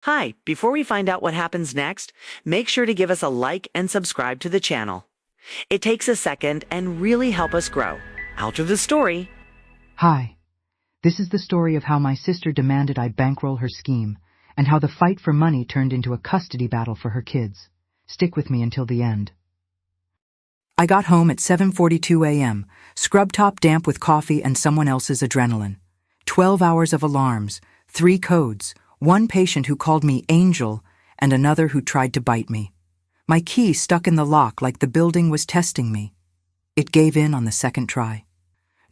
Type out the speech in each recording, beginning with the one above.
Hi, before we find out what happens next, make sure to give us a like and subscribe to the channel. It takes a second and really help us grow. Out of the story. Hi. This is the story of how my sister demanded I bankroll her scheme, and how the fight for money turned into a custody battle for her kids. Stick with me until the end. I got home at 7:42 a.m., scrub-top damp with coffee and someone else's adrenaline. 12 hours of alarms, 3 codes, 1 patient who called me Angel, and another who tried to bite me. My key stuck in the lock like the building was testing me. It gave in on the second try.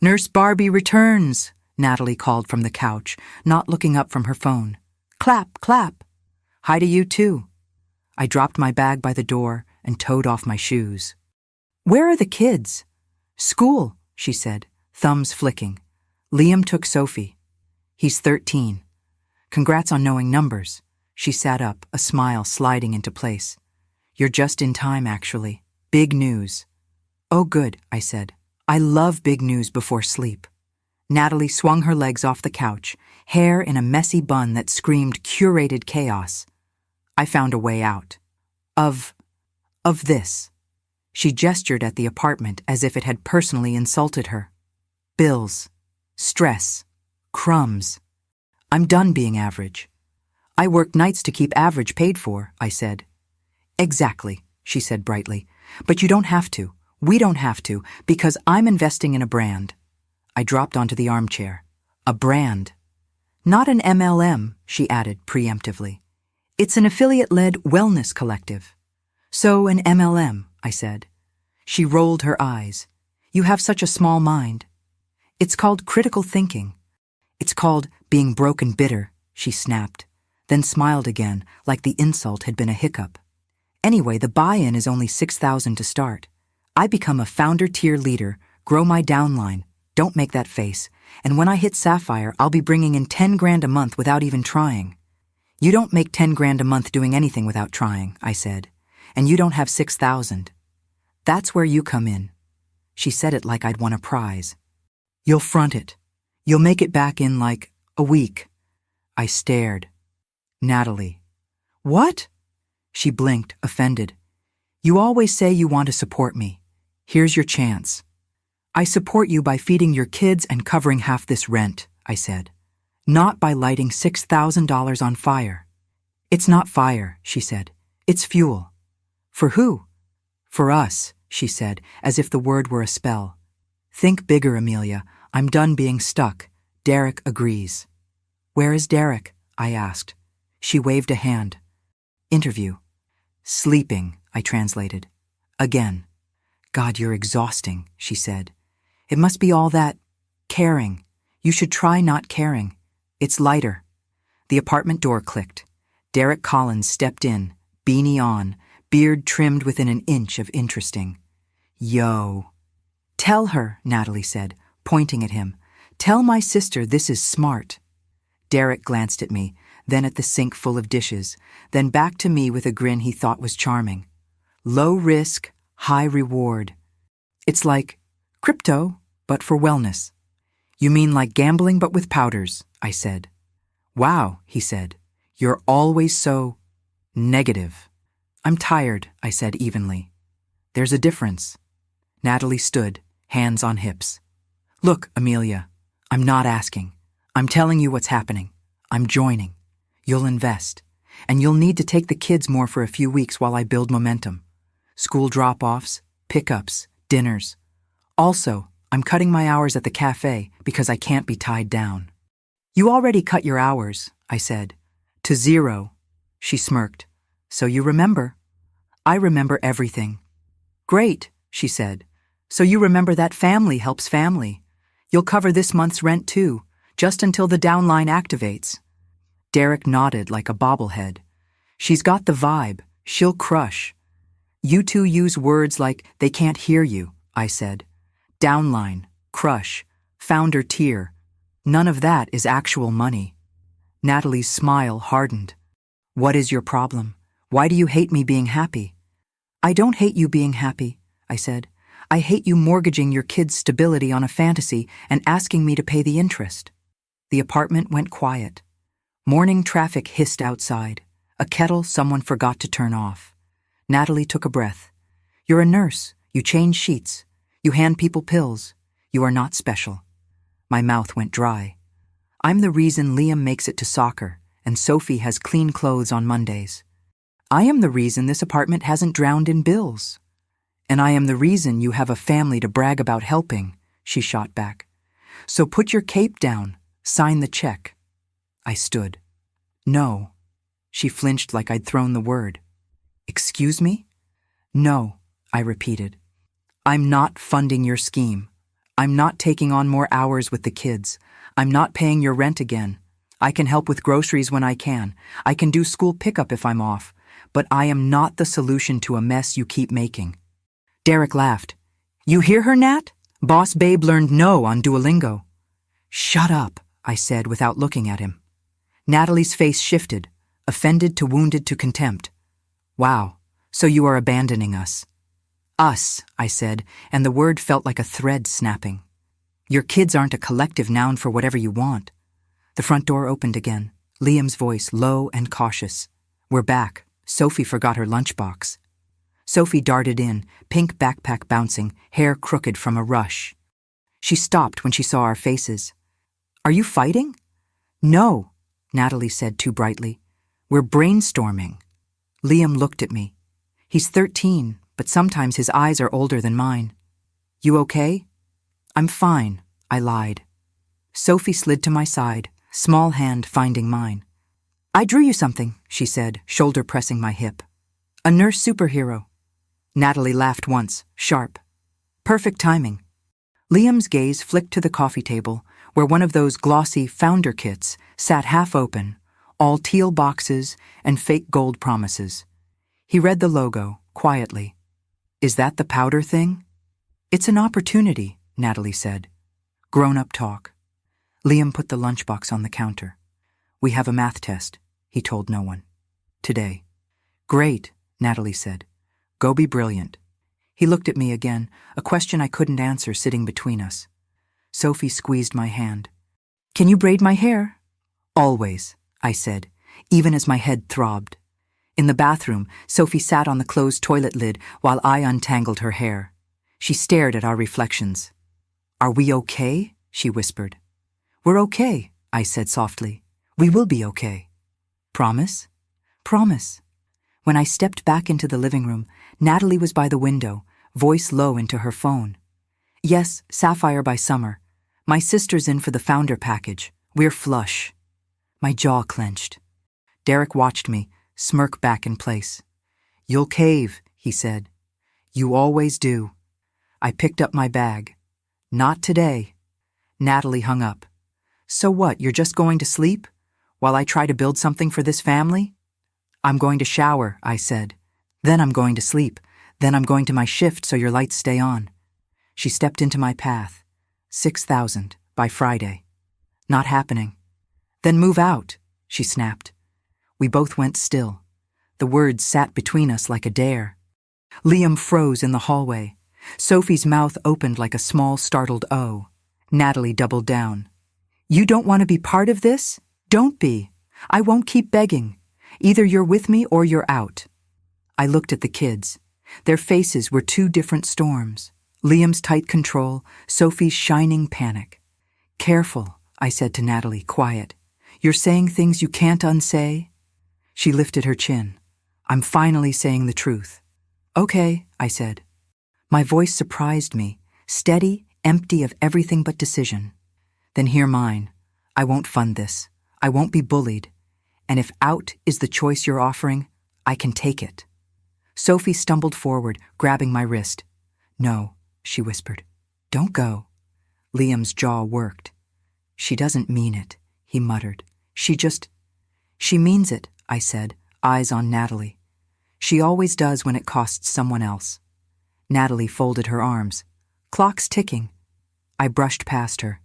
"Nurse Barbie returns," Natalie called from the couch, not looking up from her phone. "Clap, clap." "Hi to you too." I dropped my bag by the door and towed off my shoes. "Where are the kids?" "School," she said, thumbs flicking. "Liam took Sophie. He's 13. Congrats on knowing numbers." She sat up, a smile sliding into place. "You're just in time, actually. Big news." "Oh, good," I said. I love big news before sleep. Natalie swung her legs off the couch, hair in a messy bun that screamed curated chaos. I found a way out. Of this. She gestured at the apartment as if it had personally insulted her. Bills. Stress. Crumbs. I'm done being average. "I work nights to keep average paid for," I said. "Exactly," she said brightly. "But you don't have to. We don't have to, because I'm investing in a brand." I dropped onto the armchair. "A brand." "Not an MLM," she added preemptively. "It's an affiliate-led wellness collective." "So an MLM," I said. She rolled her eyes. "You have such a small mind." "It's called critical thinking. It's called being broken bitter," she snapped, then smiled again like the insult had been a hiccup. "Anyway, the buy-in is only $6,000 to start. I become a founder-tier leader, grow my downline, don't make that face, and when I hit Sapphire, I'll be bringing in 10 grand a month without even trying." "You don't make 10 grand a month doing anything without trying," I said, "and you don't have 6,000. That's where you come in." She said it like I'd won a prize. "You'll front it. You'll make it back in like a week." I stared. "Natalie." "What?" She blinked, offended. "You always say you want to support me. Here's your chance." "I support you by feeding your kids and covering half this rent," I said. "Not by lighting $6,000 on fire." "It's not fire," she said. "It's fuel." "For who?" "For us," she said, as if the word were a spell. "Think bigger, Amelia. I'm done being stuck. Derek agrees." "Where is Derek?" I asked. She waved a hand. "Interview." "Sleeping," I translated. Again. "God, you're exhausting," she said. "It must be all that caring. You should try not caring. It's lighter." The apartment door clicked. Derek Collins stepped in, beanie on, beard trimmed within an inch of interesting. "Yo." "Tell her," Natalie said, pointing at him. "Tell my sister this is smart." Derek glanced at me, then at the sink full of dishes, then back to me with a grin he thought was charming. "Low risk, high reward. It's like crypto, but for wellness." "You mean like gambling but with powders," I said. "Wow," he said. "You're always so negative." "I'm tired," I said evenly. "There's a difference." Natalie stood, hands on hips. "Look, Amelia, I'm not asking. I'm telling you what's happening. I'm joining. You'll invest. And you'll need to take the kids more for a few weeks while I build momentum. School drop-offs, pickups, dinners. Also, I'm cutting my hours at the cafe because I can't be tied down." "You already cut your hours," I said. "To 0. She smirked. "So you remember." "I remember everything." "Great," she said. "So you remember that family helps family. You'll cover this month's rent too, just until the downline activates." Derek nodded like a bobblehead. "She's got the vibe. She'll crush." "You two use words like they can't hear you," I said. "Downline, crush, founder tier. None of that is actual money." Natalie's smile hardened. "What is your problem? Why do you hate me being happy?" "I don't hate you being happy," I said. "I hate you mortgaging your kids' stability on a fantasy and asking me to pay the interest." The apartment went quiet. Morning traffic hissed outside. A kettle someone forgot to turn off. Natalie took a breath. You're a nurse. You change sheets. You hand people pills. You are not special. My mouth went dry. I'm the reason Liam makes it to soccer, and Sophie has clean clothes on Mondays. I am the reason this apartment hasn't drowned in bills. And I am the reason you have a family to brag about helping, she shot back. So put your cape down. Sign the check. I stood. No. She flinched like I'd thrown the word. Excuse me? No, I repeated. I'm not funding your scheme. I'm not taking on more hours with the kids. I'm not paying your rent again. I can help with groceries when I can. I can do school pickup if I'm off. But I am not the solution to a mess you keep making. Derek laughed. You hear her, Nat? Boss Babe learned no on Duolingo. Shut up, I said without looking at him. Natalie's face shifted, offended to wounded to contempt. Wow, so you are abandoning us. Us, I said, and the word felt like a thread snapping. Your kids aren't a collective noun for whatever you want. The front door opened again, Liam's voice low and cautious. We're back. Sophie forgot her lunchbox. Sophie darted in, pink backpack bouncing, hair crooked from a rush. She stopped when she saw our faces. Are you fighting? No, Natalie said too brightly. We're brainstorming. Liam looked at me. He's 13, but sometimes his eyes are older than mine. You okay? I'm fine, I lied. Sophie slid to my side, small hand finding mine. I drew you something, she said, shoulder pressing my hip. A nurse superhero. Natalie laughed once, sharp. Perfect timing. Liam's gaze flicked to the coffee table, where one of those glossy founder kits sat half open, all teal boxes and fake gold promises. He read the logo, quietly. Is that the powder thing? It's an opportunity, Natalie said. Grown-up talk. Liam put the lunchbox on the counter. We have a math test, he told no one. Today. Great, Natalie said. Go be brilliant. He looked at me again, a question I couldn't answer sitting between us. Sophie squeezed my hand. Can you braid my hair? Always, I said, even as my head throbbed. In the bathroom, Sophie sat on the closed toilet lid while I untangled her hair. She stared at our reflections. Are we okay? She whispered. We're okay, I said softly. We will be okay. Promise? Promise. When I stepped back into the living room, Natalie was by the window, voice low into her phone. Yes, Sapphire by summer. My sister's in for the founder package. We're flush. My jaw clenched. Derek watched me, smirk back in place. You'll cave, he said. You always do. I picked up my bag. Not today. Natalie hung up. So what, you're just going to sleep? While I try to build something for this family? I'm going to shower, I said. Then I'm going to sleep. Then I'm going to my shift so your lights stay on. She stepped into my path. 6,000 by Friday. Not happening. Then move out, she snapped. We both went still. The words sat between us like a dare. Liam froze in the hallway. Sophie's mouth opened like a small startled O. Natalie doubled down. You don't want to be part of this? Don't be. I won't keep begging. Either you're with me or you're out. I looked at the kids. Their faces were two different storms. Liam's tight control, Sophie's shining panic. Careful, I said to Natalie, quiet. You're saying things you can't unsay? She lifted her chin. I'm finally saying the truth. Okay, I said. My voice surprised me, steady, empty of everything but decision. Then hear mine. I won't fund this. I won't be bullied. And if out is the choice you're offering, I can take it. Sophie stumbled forward, grabbing my wrist. No, she whispered. Don't go. Liam's jaw worked. She doesn't mean it, he muttered. She means it, I said, eyes on Natalie. She always does when it costs someone else. Natalie folded her arms. Clock's ticking. I brushed past her.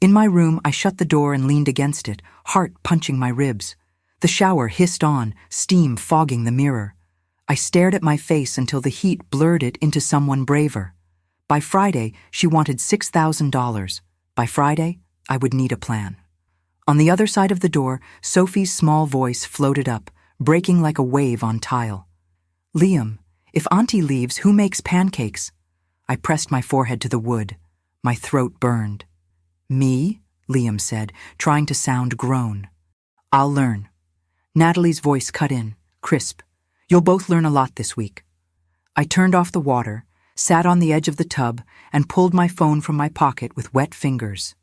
In my room, I shut the door and leaned against it, heart punching my ribs. The shower hissed on, steam fogging the mirror. I stared at my face until the heat blurred it into someone braver. By Friday, she wanted $6,000. By Friday, I would need a plan. On the other side of the door, Sophie's small voice floated up, breaking like a wave on tile. "Liam, if Auntie leaves, who makes pancakes?" I pressed my forehead to the wood. My throat burned. "Me?" Liam said, trying to sound grown. "I'll learn." Natalie's voice cut in, crisp. "You'll both learn a lot this week." I turned off the water, sat on the edge of the tub, and pulled my phone from my pocket with wet fingers.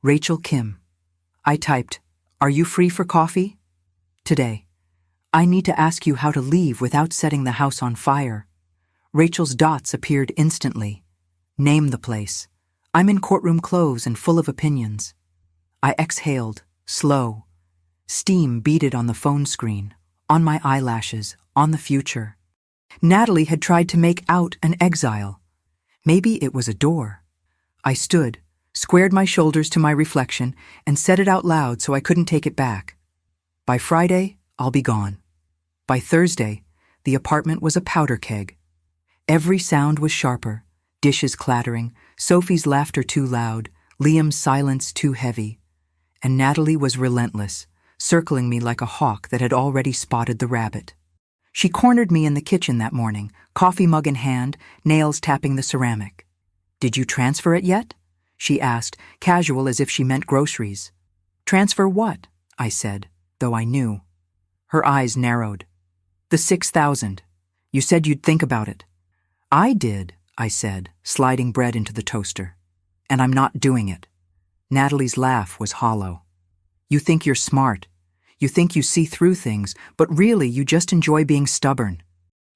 Rachel Kim. I typed, "Are you free for coffee?" "Today. I need to ask you how to leave without setting the house on fire." Rachel's dots appeared instantly. "Name the place. I'm in courtroom clothes and full of opinions." I exhaled, slow. Steam beaded on the phone screen, on my eyelashes, on the future. Natalie had tried to make out an exile. Maybe it was a door. I stood, squared my shoulders to my reflection, and said it out loud so I couldn't take it back. "By Friday, I'll be gone." By Thursday, the apartment was a powder keg. Every sound was sharper, dishes clattering, Sophie's laughter too loud, Liam's silence too heavy. And Natalie was relentless, circling me like a hawk that had already spotted the rabbit. She cornered me in the kitchen that morning, coffee mug in hand, nails tapping the ceramic. "Did you transfer it yet?" she asked, casual as if she meant groceries. "Transfer what?" I said, though I knew. Her eyes narrowed. "The 6,000. You said you'd think about it." "I did," I said, sliding bread into the toaster. "And I'm not doing it." Natalie's laugh was hollow. "You think you're smart. You think you see through things, but really you just enjoy being stubborn."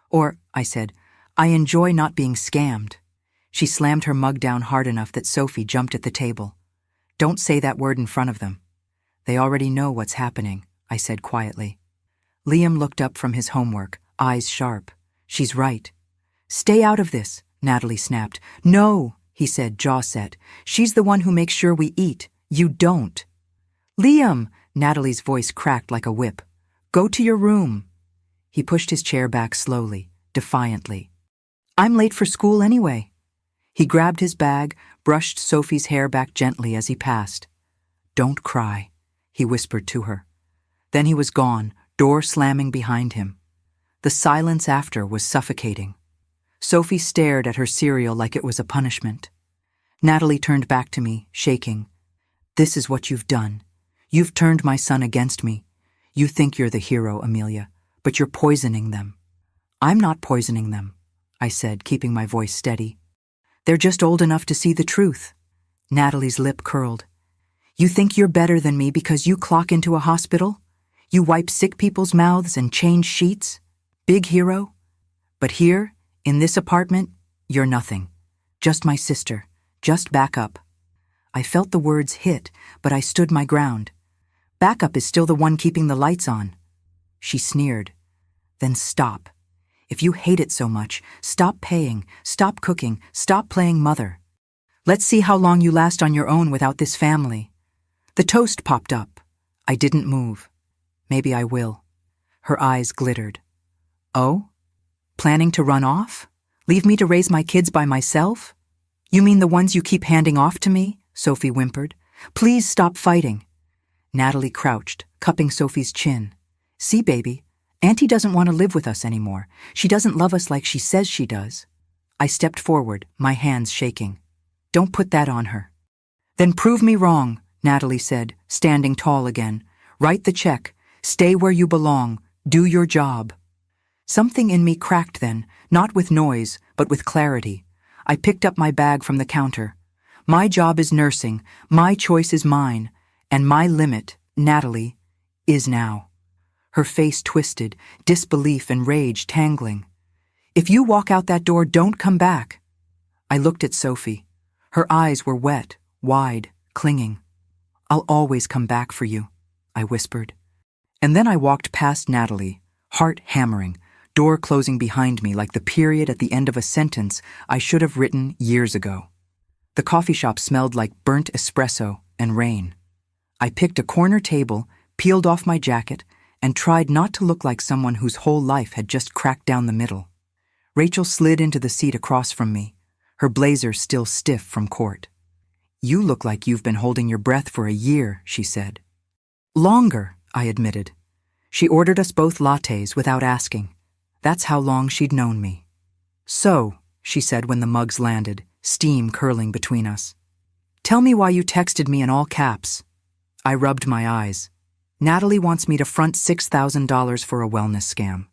"Or," I said, "I enjoy not being scammed." She slammed her mug down hard enough that Sophie jumped at the table. "Don't say that word in front of them." "They already know what's happening," I said quietly. Liam looked up from his homework, eyes sharp. "She's right." "Stay out of this," Natalie snapped. "No," he said, jaw set. "She's the one who makes sure we eat. You don't." "Liam," Natalie's voice cracked like a whip. "Go to your room." He pushed his chair back slowly, defiantly. "I'm late for school anyway." He grabbed his bag, brushed Sophie's hair back gently as he passed. "Don't cry," he whispered to her. Then he was gone, door slamming behind him. The silence after was suffocating. Sophie stared at her cereal like it was a punishment. Natalie turned back to me, shaking. "This is what you've done. You've turned my son against me. You think you're the hero, Amelia, but you're poisoning them." "I'm not poisoning them," I said, keeping my voice steady. "They're just old enough to see the truth." Natalie's lip curled. "You think you're better than me because you clock into a hospital? You wipe sick people's mouths and change sheets? Big hero? But here, in this apartment, you're nothing. Just my sister. Just backup." I felt the words hit, but I stood my ground. "Backup is still the one keeping the lights on." She sneered. "Then stop. If you hate it so much, stop paying, stop cooking, stop playing mother. Let's see how long you last on your own without this family." The toast popped up. I didn't move. "Maybe I will." Her eyes glittered. "Oh? Planning to run off? Leave me to raise my kids by myself?" "You mean the ones you keep handing off to me?" Sophie whimpered. "Please stop fighting." Natalie crouched, cupping Sophie's chin. "See, baby, Auntie doesn't want to live with us anymore. She doesn't love us like she says she does." I stepped forward, my hands shaking. "Don't put that on her." "Then prove me wrong," Natalie said, standing tall again. "Write the check. Stay where you belong. Do your job." Something in me cracked then, not with noise, but with clarity. I picked up my bag from the counter. My job is nursing, my choice is mine, and my limit, Natalie, is now. Her face twisted, disbelief and rage tangling. "If you walk out that door, don't come back." I looked at Sophie. Her eyes were wet, wide, clinging. "I'll always come back for you," I whispered. And then I walked past Natalie, heart hammering, door closing behind me like the period at the end of a sentence I should have written years ago. The coffee shop smelled like burnt espresso and rain. I picked a corner table, peeled off my jacket, and tried not to look like someone whose whole life had just cracked down the middle. Rachel slid into the seat across from me, her blazer still stiff from court. "You look like you've been holding your breath for a year," she said. Longer, I admitted. She ordered us both lattes without asking. That's how long she'd known me. So, she said when the mugs landed, steam curling between us. Tell me why you texted me in all caps. I rubbed my eyes. Natalie wants me to front $6,000 for a wellness scam.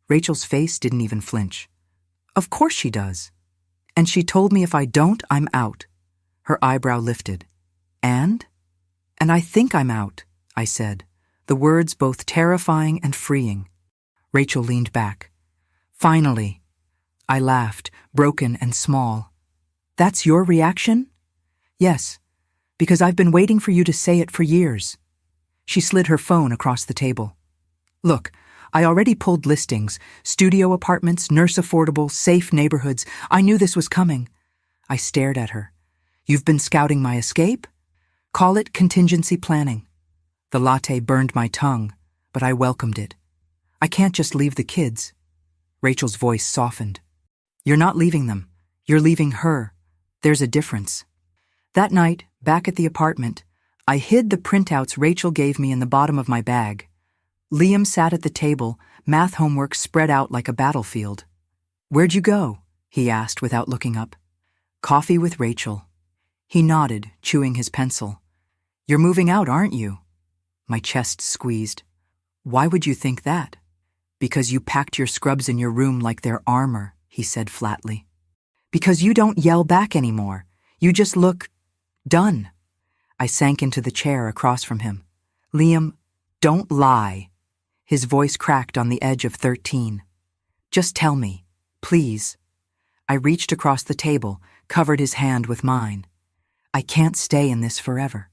Rachel's face didn't even flinch. Of course she does. And she told me if I don't, I'm out. Her eyebrow lifted. And? And I think I'm out, I said, the words both terrifying and freeing. Rachel leaned back. Finally. I laughed, broken and small. That's your reaction? Yes, because I've been waiting for you to say it for years. She slid her phone across the table. Look, I already pulled listings, studio apartments, nurse affordable, safe neighborhoods. I knew this was coming. I stared at her. You've been scouting my escape? Call it contingency planning. The latte burned my tongue, but I welcomed it. I can't just leave the kids. Rachel's voice softened. You're not leaving them. You're leaving her. There's a difference. That night, back at the apartment, I hid the printouts Rachel gave me in the bottom of my bag. Liam sat at the table, math homework spread out like a battlefield. Where'd you go? He asked without looking up. Coffee with Rachel. He nodded, chewing his pencil. You're moving out, aren't you? My chest squeezed. Why would you think that? Because you packed your scrubs in your room like they're armor, he said flatly. Because you don't yell back anymore. You just look done. I sank into the chair across from him. Liam, don't lie. His voice cracked on the edge of 13. Just tell me, please. I reached across the table, covered his hand with mine. I can't stay in this forever.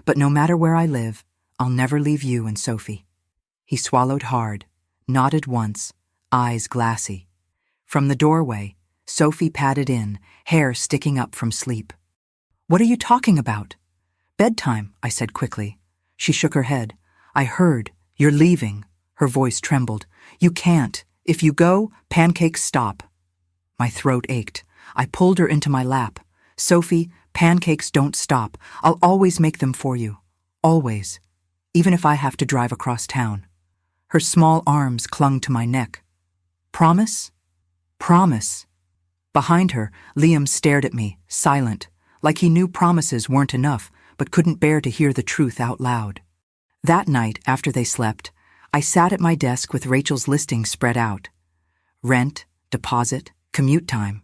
But no matter where I live, I'll never leave you and Sophie. He swallowed hard, nodded once, eyes glassy. From the doorway, Sophie padded in, hair sticking up from sleep. What are you talking about? Bedtime, I said quickly. She shook her head. I heard. You're leaving. Her voice trembled. You can't. If you go, pancakes stop. My throat ached. I pulled her into my lap. Sophie, pancakes don't stop. I'll always make them for you. Always. Even if I have to drive across town. Her small arms clung to my neck. Promise? Promise. Behind her, Liam stared at me, silent, like he knew promises weren't enough, but couldn't bear to hear the truth out loud. That night, after they slept, I sat at my desk with Rachel's listings spread out. Rent, deposit, commute time.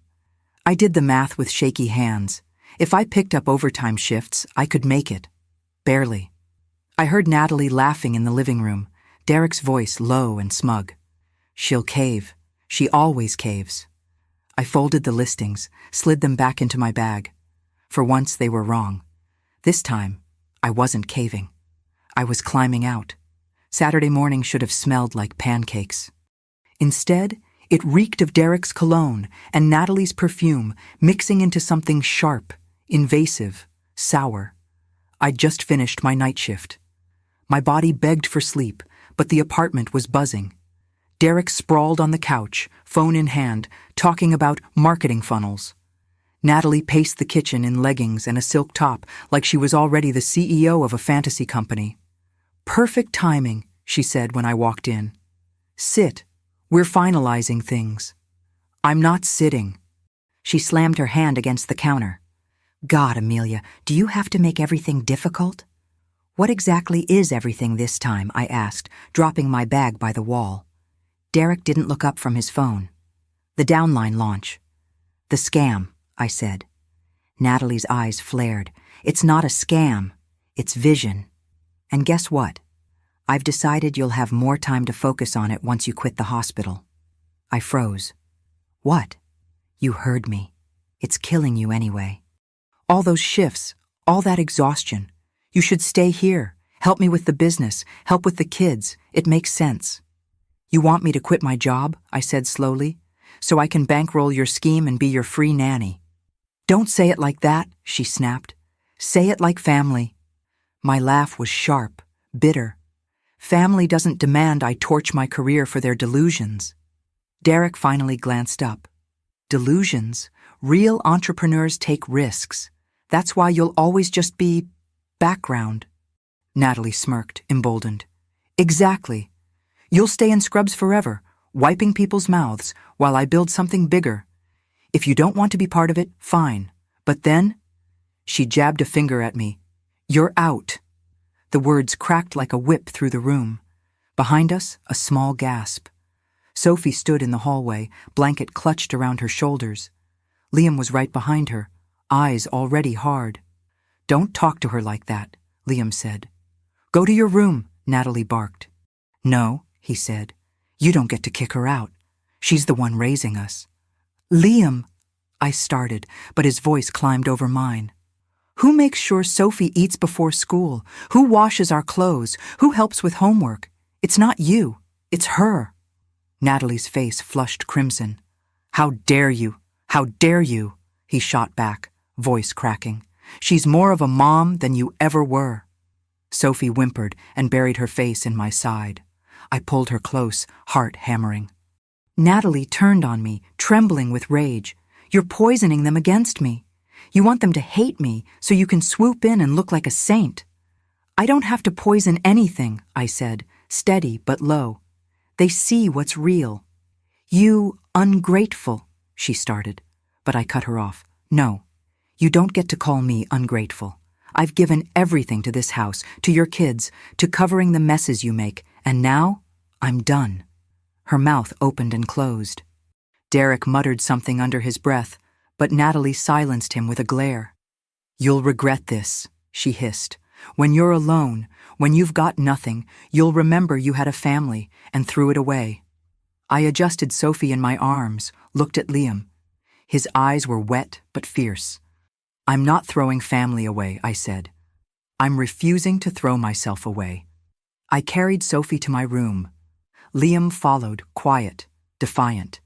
I did the math with shaky hands. If I picked up overtime shifts, I could make it. Barely. I heard Natalie laughing in the living room, Derek's voice low and smug. She'll cave. She always caves. I folded the listings, slid them back into my bag. For once they were wrong. This time, I wasn't caving. I was climbing out. Saturday morning should have smelled like pancakes. Instead, it reeked of Derek's cologne and Natalie's perfume mixing into something sharp, invasive, sour. I'd just finished my night shift. My body begged for sleep, but the apartment was buzzing. Derek sprawled on the couch, phone in hand, talking about marketing funnels. Natalie paced the kitchen in leggings and a silk top like she was already the CEO of a fantasy company. Perfect timing, she said when I walked in. Sit. We're finalizing things. I'm not sitting. She slammed her hand against the counter. God, Amelia, do you have to make everything difficult? What exactly is everything this time? I asked, dropping my bag by the wall. Derek didn't look up from his phone. The downline launch. The scam, I said. Natalie's eyes flared. It's not a scam. It's vision. And guess what? I've decided you'll have more time to focus on it once you quit the hospital. I froze. What? You heard me. It's killing you anyway. All those shifts, all that exhaustion. You should stay here. Help me with the business. Help with the kids. It makes sense. You want me to quit my job, I said slowly, so I can bankroll your scheme and be your free nanny. Don't say it like that, she snapped. Say it like family. My laugh was sharp, bitter. Family doesn't demand I torch my career for their delusions. Derek finally glanced up. Delusions? Real entrepreneurs take risks. That's why you'll always just be background. Natalie smirked, emboldened. Exactly. You'll stay in scrubs forever, wiping people's mouths while I build something bigger. If you don't want to be part of it, fine. But then, she jabbed a finger at me. You're out. The words cracked like a whip through the room. Behind us, a small gasp. Sophie stood in the hallway, blanket clutched around her shoulders. Liam was right behind her, eyes already hard. Don't talk to her like that, Liam said. Go to your room, Natalie barked. No, he said. You don't get to kick her out. She's the one raising us. Liam, I started, but his voice climbed over mine. Who makes sure Sophie eats before school? Who washes our clothes? Who helps with homework? It's not you. It's her. Natalie's face flushed crimson. How dare you? How dare you? He shot back, voice cracking. She's more of a mom than you ever were. Sophie whimpered and buried her face in my side. I pulled her close, heart hammering. Natalie turned on me, trembling with rage. You're poisoning them against me. You want them to hate me so you can swoop in and look like a saint. I don't have to poison anything, I said, steady but low. They see what's real. You ungrateful, she started, but I cut her off. No, you don't get to call me ungrateful. I've given everything to this house, to your kids, to covering the messes you make, and now I'm done. Her mouth opened and closed. Derek muttered something under his breath, but Natalie silenced him with a glare. You'll regret this, she hissed. When you're alone, when you've got nothing, you'll remember you had a family and threw it away. I adjusted Sophie in my arms, looked at Liam. His eyes were wet but fierce. I'm not throwing family away, I said. I'm refusing to throw myself away. I carried Sophie to my room. Liam followed, quiet, defiant.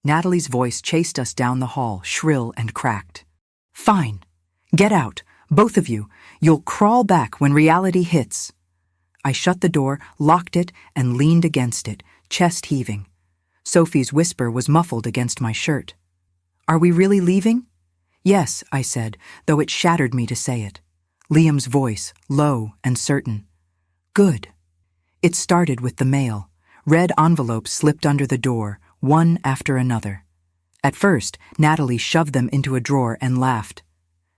Natalie's voice chased us down the hall, shrill and cracked. Fine. Get out, both of you. You'll crawl back when reality hits. I shut the door, locked it, and leaned against it, chest heaving. Sophie's whisper was muffled against my shirt. Are we really leaving? Yes, I said, though it shattered me to say it. Liam's voice, low and certain. Good. It started with the mail. Red envelopes slipped under the door, one after another. At first, Natalie shoved them into a drawer and laughed.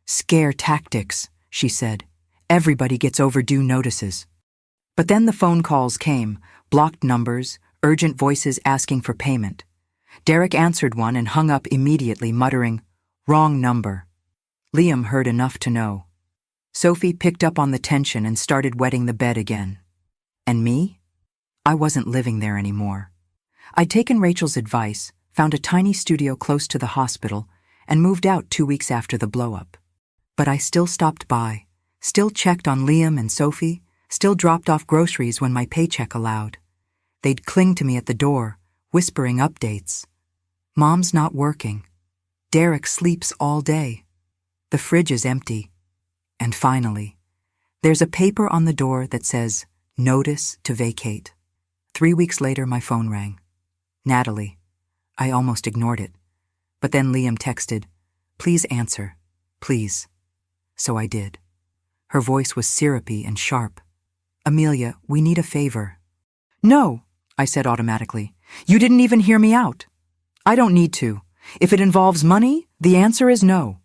Scare tactics, she said. Everybody gets overdue notices. But then the phone calls came, blocked numbers, urgent voices asking for payment. Derek answered one and hung up immediately, muttering, Wrong number. Liam heard enough to know. Sophie picked up on the tension and started wetting the bed again. And me? I wasn't living there anymore. I'd taken Rachel's advice, found a tiny studio close to the hospital, and moved out 2 weeks after the blow-up. But I still stopped by, still checked on Liam and Sophie, still dropped off groceries when my paycheck allowed. They'd cling to me at the door, whispering updates. Mom's not working. Derek sleeps all day. The fridge is empty. And finally, there's a paper on the door that says, Notice to vacate. 3 weeks later, my phone rang. Natalie. I almost ignored it. But then Liam texted, Please answer. Please. So I did. Her voice was syrupy and sharp. Amelia, we need a favor. No, I said automatically. You didn't even hear me out. I don't need to. If it involves money, the answer is no.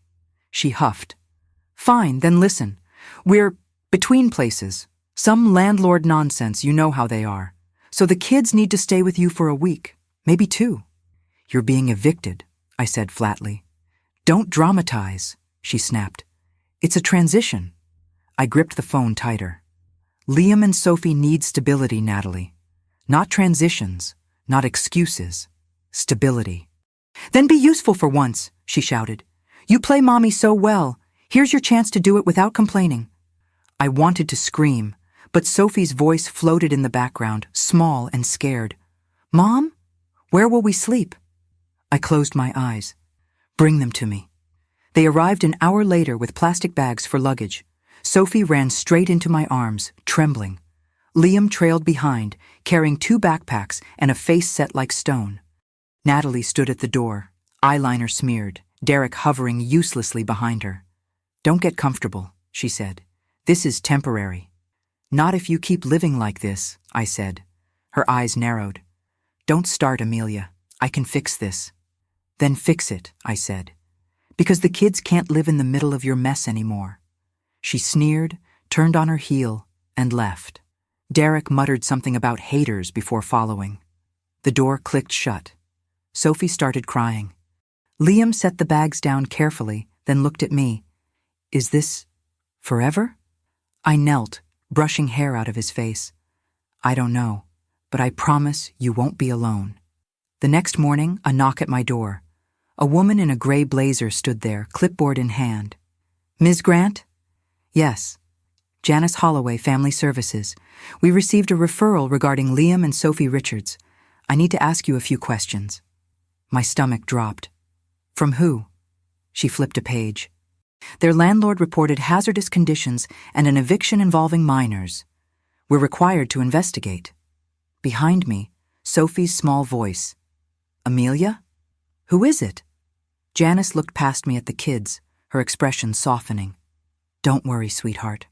She huffed. Fine, then listen. We're between places. Some landlord nonsense, you know how they are. So the kids need to stay with you for a week, maybe 2. You're being evicted, I said flatly. Don't dramatize, she snapped. It's a transition. I gripped the phone tighter. Liam and Sophie need stability, Natalie. Not transitions, not excuses. Stability. Then be useful for once, she shouted. You play mommy so well. Here's your chance to do it without complaining. I wanted to scream, but Sophie's voice floated in the background, small and scared. Mom? Where will we sleep? I closed my eyes. Bring them to me. They arrived an hour later with plastic bags for luggage. Sophie ran straight into my arms, trembling. Liam trailed behind, carrying 2 backpacks and a face set like stone. Natalie stood at the door, eyeliner smeared, Derek hovering uselessly behind her. Don't get comfortable, she said. This is temporary. Not if you keep living like this, I said. Her eyes narrowed. Don't start, Amelia. I can fix this. Then fix it, I said. Because the kids can't live in the middle of your mess anymore. She sneered, turned on her heel, and left. Derek muttered something about haters before following. The door clicked shut. Sophie started crying. Liam set the bags down carefully, then looked at me. Is this forever? I knelt, brushing hair out of his face. I don't know, but I promise you won't be alone. The next morning, a knock at my door. A woman in a gray blazer stood there, clipboard in hand. Ms. Grant? Yes. Janice Holloway, Family Services. We received a referral regarding Liam and Sophie Richards. I need to ask you a few questions. My stomach dropped. From who? She flipped a page. Their landlord reported hazardous conditions and an eviction involving minors. We're required to investigate. Behind me, Sophie's small voice. Amelia? Who is it? Janice looked past me at the kids, her expression softening. Don't worry, sweetheart.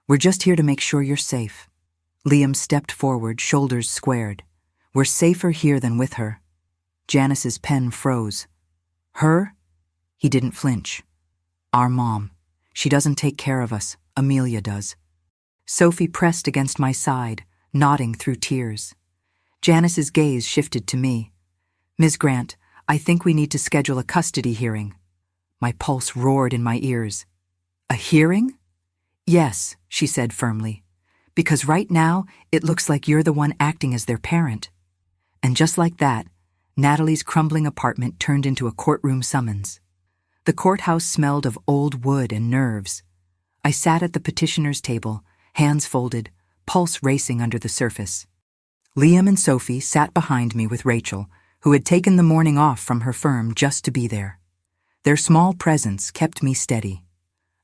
We're just here to make sure you're safe. Liam stepped forward, shoulders squared. We're safer here than with her. Janice's pen froze. Her? He didn't flinch. Our mom. She doesn't take care of us. Amelia does. Sophie pressed against my side, nodding through tears. Janice's gaze shifted to me. Ms. Grant, I think we need to schedule a custody hearing. My pulse roared in my ears. A hearing? Yes, she said firmly. Because right now, it looks like you're the one acting as their parent. And just like that, Natalie's crumbling apartment turned into a courtroom summons. The courthouse smelled of old wood and nerves. I sat at the petitioner's table, hands folded, pulse racing under the surface. Liam and Sophie sat behind me with Rachel, who had taken the morning off from her firm just to be there. Their small presence kept me steady.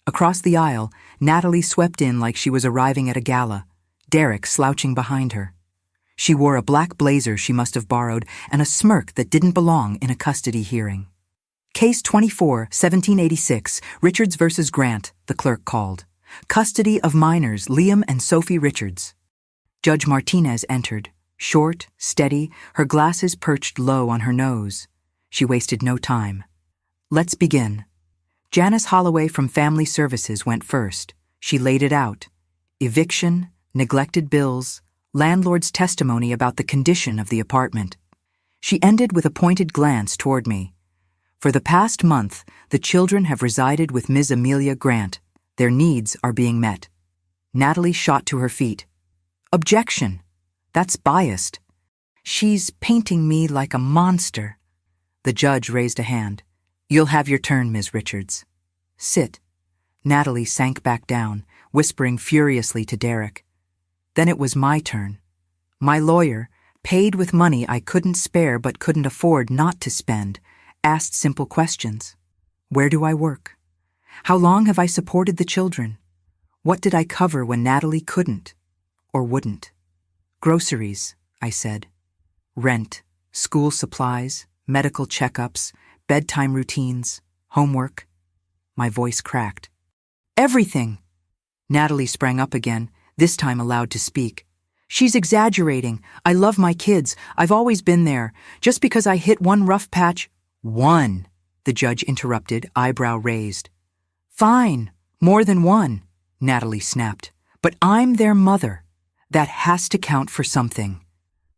Across the aisle, Natalie swept in like she was arriving at a gala, Derek slouching behind her. She wore a black blazer she must have borrowed and a smirk that didn't belong in a custody hearing. Case 24, 1786, Richards versus Grant, the clerk called. Custody of minors Liam and Sophie Richards. Judge Martinez entered, short, steady, her glasses perched low on her nose. She wasted no time. Let's begin. Janice Holloway from Family Services went first. She laid it out. Eviction, neglected bills, landlord's testimony about the condition of the apartment. She ended with a pointed glance toward me. For the past month, the children have resided with Ms. Amelia Grant. Their needs are being met. Natalie shot to her feet. Objection. That's biased. She's painting me like a monster. The judge raised a hand. You'll have your turn, Ms. Richards. Sit. Natalie sank back down, whispering furiously to Derek. Then it was my turn. My lawyer, paid with money I couldn't spare but couldn't afford not to spend, asked simple questions. Where do I work? How long have I supported the children? What did I cover when Natalie couldn't or wouldn't? Groceries, I said. Rent, school supplies, medical checkups, bedtime routines, homework. My voice cracked. Everything! Natalie sprang up again, this time allowed to speak. She's exaggerating. I love my kids. I've always been there. Just because I hit one rough patch— One, the judge interrupted, eyebrow raised. Fine, more than one, Natalie snapped. But I'm their mother. That has to count for something.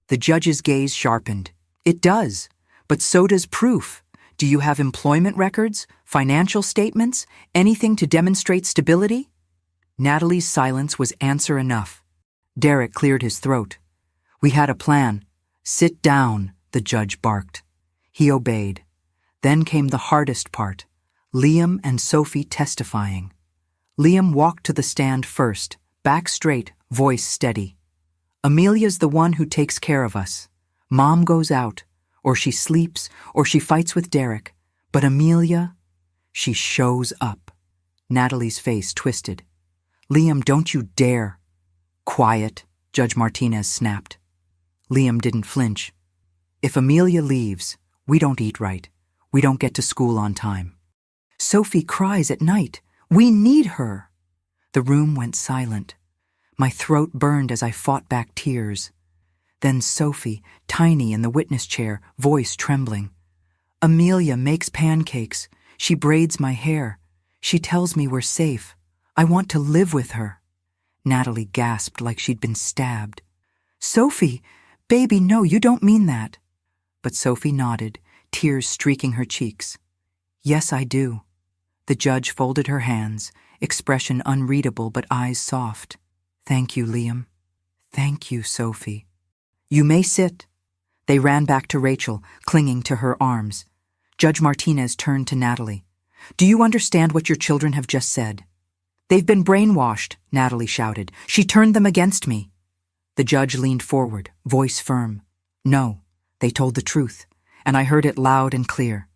The judge's gaze sharpened. It does, but so does proof. Do you have employment records, financial statements, anything to demonstrate stability? Natalie's silence was answer enough. Derek cleared his throat. We had a plan. Sit down, the judge barked. He obeyed. Then came the hardest part, Liam and Sophie testifying. Liam walked to the stand first, back straight, voice steady. Amelia's the one who takes care of us. Mom goes out, or she sleeps, or she fights with Derek. But Amelia, she shows up. Natalie's face twisted. Liam, don't you dare. Quiet, Judge Martinez snapped. Liam didn't flinch. If Amelia leaves, we don't eat right. We don't get to school on time. Sophie cries at night. We need her. The room went silent. My throat burned as I fought back tears. Then Sophie, tiny in the witness chair, voice trembling. Amelia makes pancakes. She braids my hair. She tells me we're safe. I want to live with her. Natalie gasped like she'd been stabbed. Sophie, baby, no, you don't mean that. But Sophie nodded, tears streaking her cheeks. Yes, I do. The judge folded her hands, expression unreadable but eyes soft. Thank you, Liam. Thank you, Sophie. You may sit. They ran back to Rachel, clinging to her arms. Judge Martinez turned to Natalie. Do you understand what your children have just said? They've been brainwashed, Natalie shouted. She turned them against me. The judge leaned forward, voice firm. No, they told the truth, and I heard it loud and clear.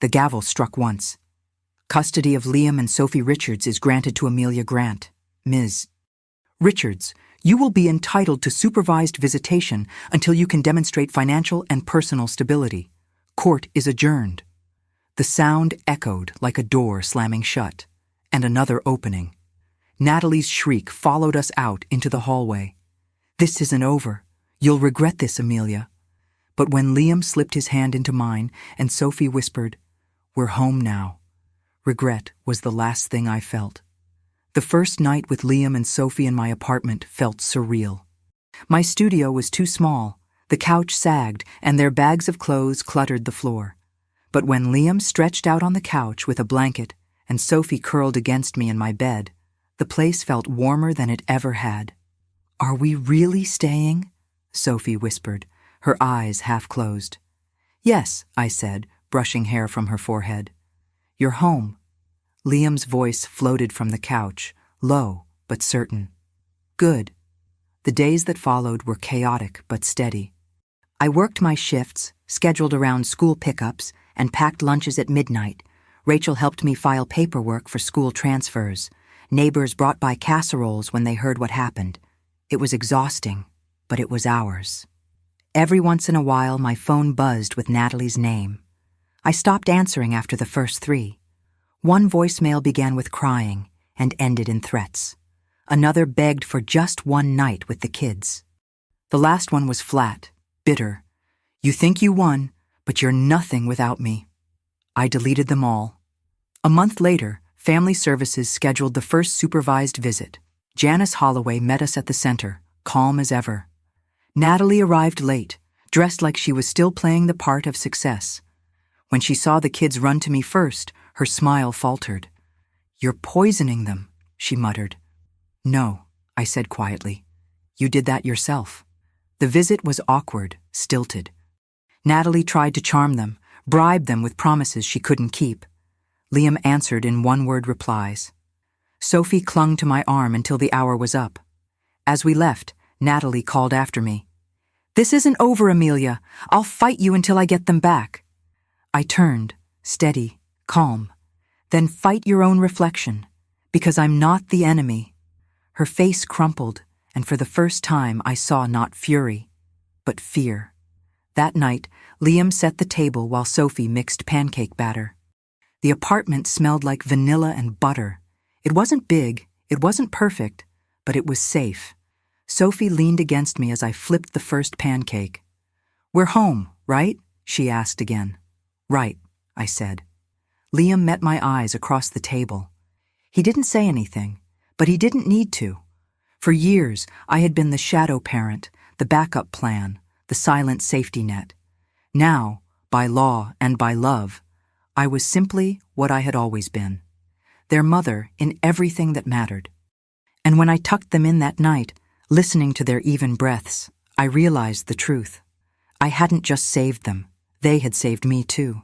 The gavel struck once. Custody of Liam and Sophie Richards is granted to Amelia Grant, Ms. Richards, you will be entitled to supervised visitation until you can demonstrate financial and personal stability. Court is adjourned. The sound echoed like a door slamming shut, and another opening. Natalie's shriek followed us out into the hallway. This isn't over. You'll regret this, Amelia. But when Liam slipped his hand into mine and Sophie whispered, We're home now, regret was the last thing I felt. The first night with Liam and Sophie in my apartment felt surreal. My studio was too small, the couch sagged, and their bags of clothes cluttered the floor. But when Liam stretched out on the couch with a blanket and Sophie curled against me in my bed, the place felt warmer than it ever had. Are we really staying? Sophie whispered, her eyes half closed. Yes, I said, brushing hair from her forehead. You're home. Liam's voice floated from the couch, low but certain. Good. The days that followed were chaotic but steady. I worked my shifts, scheduled around school pickups, and packed lunches at midnight. Rachel helped me file paperwork for school transfers. Neighbors brought by casseroles when they heard what happened. It was exhausting, but it was ours. Every once in a while, my phone buzzed with Natalie's name. I stopped answering after the first 3. One voicemail began with crying and ended in threats. Another begged for just one night with the kids. The last one was flat, bitter. You think you won, but you're nothing without me. I deleted them all. A month later, Family Services scheduled the first supervised visit. Janice Holloway met us at the center, calm as ever. Natalie arrived late, dressed like she was still playing the part of success. When she saw the kids run to me first, her smile faltered. You're poisoning them, she muttered. No, I said quietly. You did that yourself. The visit was awkward, stilted. Natalie tried to charm them, bribe them with promises she couldn't keep. Liam answered in one-word replies. Sophie clung to my arm until the hour was up. As we left, Natalie called after me. This isn't over, Amelia. I'll fight you until I get them back. I turned, steady, calm. Then fight your own reflection, because I'm not the enemy. Her face crumpled, and for the first time I saw not fury, but fear. That night, Liam set the table while Sophie mixed pancake batter. The apartment smelled like vanilla and butter. It wasn't big, it wasn't perfect, but it was safe. Sophie leaned against me as I flipped the first pancake. We're home, right? She asked again. Right, I said. Liam met my eyes across the table. He didn't say anything, but he didn't need to. For years, I had been the shadow parent, the backup plan, the silent safety net. Now, by law and by love, I was simply what I had always been, their mother in everything that mattered. And when I tucked them in that night, listening to their even breaths, I realized the truth. I hadn't just saved them, they had saved me too.